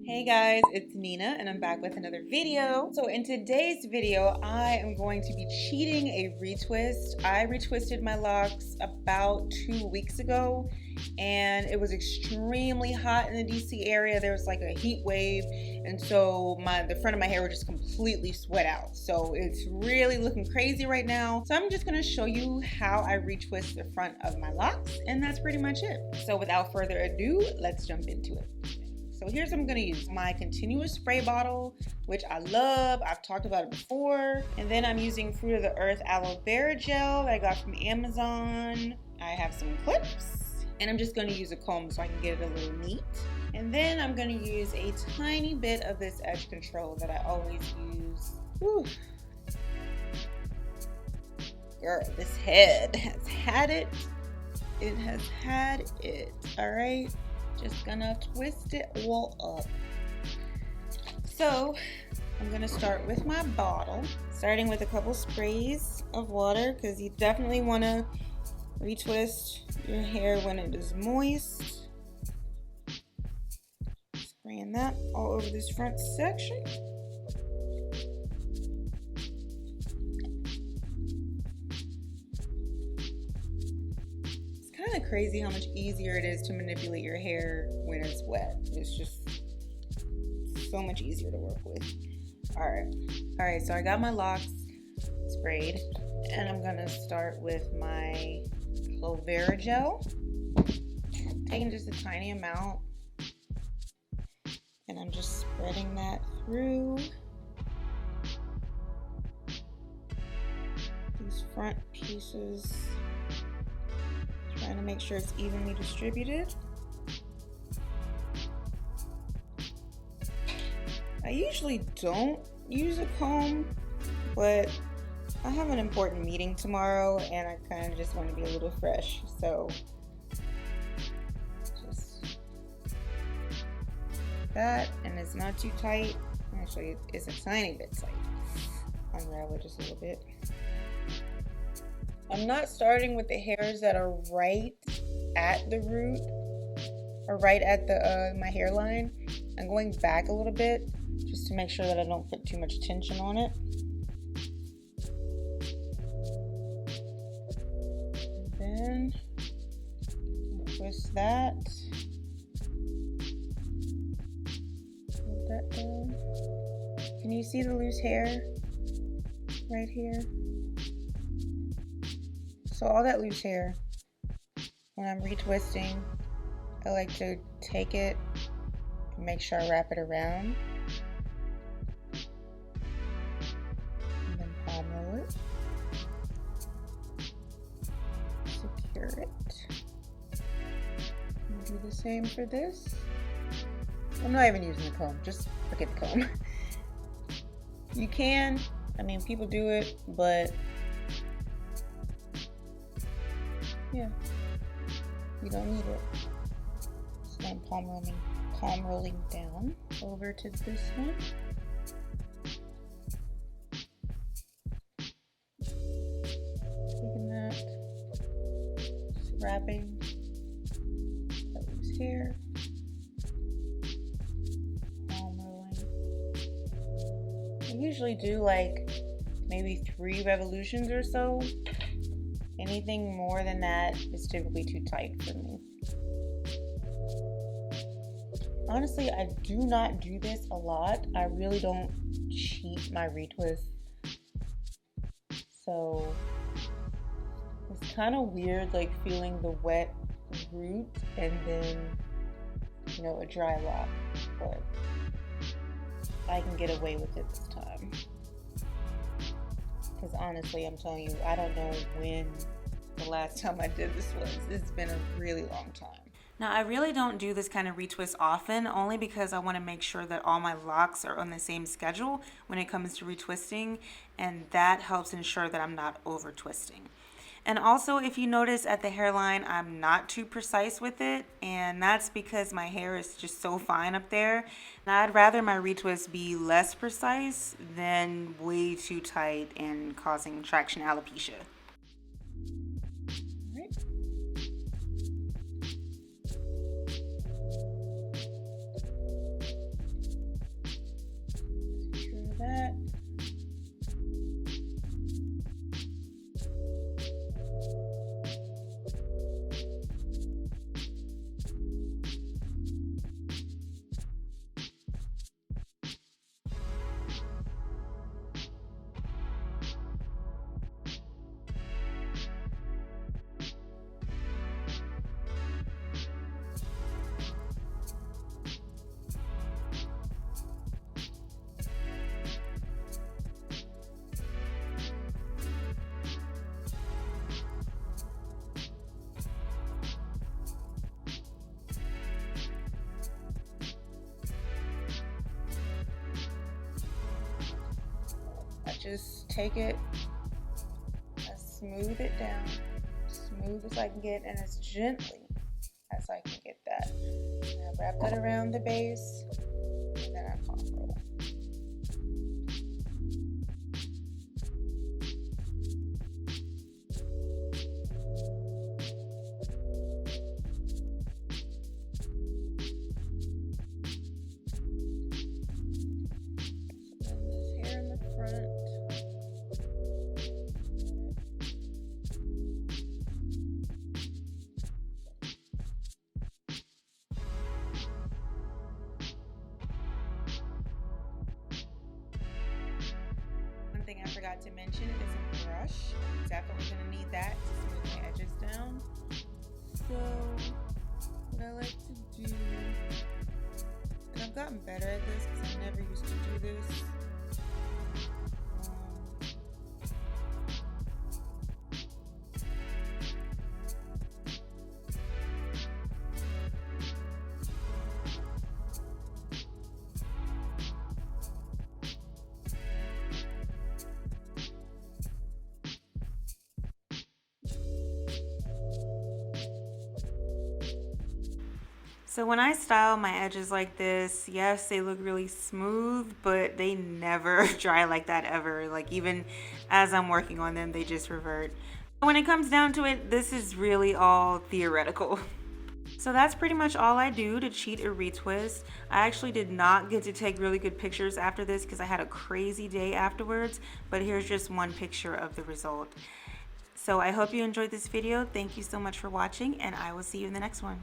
Hey guys, it's Nina and I'm back with another video. So in today's video, I am going to be cheating a retwist. I retwisted my locks about 2 weeks ago and it was extremely hot in the DC area. There was like a heat wave and so the front of my hair would just completely sweat out. So it's really looking crazy right now. So I'm just gonna show you how I retwist the front of my locks and that's pretty much it. So without further ado, let's jump into it. So here's what I'm gonna use. My continuous spray bottle, which I love. I've talked about it before. And then I'm using Fruit of the Earth aloe vera gel that I got from Amazon. I have some clips. And I'm just gonna use a comb so I can get it a little neat. And then I'm gonna use a tiny bit of this edge control that I always use. Whew. Girl, this head has had it. It has had it, all right? Just gonna twist it all up. So I'm gonna start with my bottle, starting with a couple sprays of water because you definitely want to retwist your hair when it is moist. Spraying that all over this front section. Kind of crazy how much easier it is to manipulate your hair when it's wet. It's just so much easier to work with. All right, so I got my locks sprayed and I'm gonna start with my aloe vera gel, taking just a tiny amount and I'm just spreading that through these front pieces, trying to make sure it's evenly distributed. I usually don't use a comb, but I have an important meeting tomorrow and I kind of just want to be a little fresh, so just that, and it's not too tight. Actually, it's a tiny bit tight. Unravel it just a little bit. I'm not starting with the hairs that are right at the root or right at the my hairline. I'm going back a little bit just to make sure that I don't put too much tension on it. And then twist that. Hold that down. Can you see the loose hair right here? So all that loose hair, when I'm retwisting, I like to take it and make sure I wrap it around. And then palm roll it. Secure it. And do the same for this. I'm not even using the comb, just forget the comb. You can, I mean, people do it, but yeah, you don't need it. So I'm palm rolling down over to this one. Taking that, just wrapping that loose hair. Palm rolling. I usually do like maybe 3 revolutions or so. Anything more than that is typically too tight for me. Honestly, I do not do this a lot. I really don't cheat my retwist. So it's kind of weird, like feeling the wet root and then, you know, a dry lock. But I can get away with it this time. Because honestly, I'm telling you, I don't know when the last time I did this was. It's been a really long time. Now, I really don't do this kind of retwist often, only because I want to make sure that all my locks are on the same schedule when it comes to retwisting, and that helps ensure that I'm not over twisting. And also, if you notice at the hairline, I'm not too precise with it, and that's because my hair is just so fine up there. And I'd rather my retwist be less precise than way too tight and causing traction alopecia. All right. just take it and smooth it down, smooth as I can get, and as gently as I can get that. And I wrap that around the base, and then I palm roll. Thing I forgot to mention is a brush. I'm definitely going to need that to smooth my edges down. So what I like to do, and I've gotten better at this because I never used to do this. So when I style my edges like this, yes, they look really smooth, but they never dry like that ever. Like even as I'm working on them, they just revert. When it comes down to it, this is really all theoretical. So that's pretty much all I do to cheat a retwist. I actually did not get to take really good pictures after this because I had a crazy day afterwards, but here's just one picture of the result. So I hope you enjoyed this video. Thank you so much for watching, and I will see you in the next one.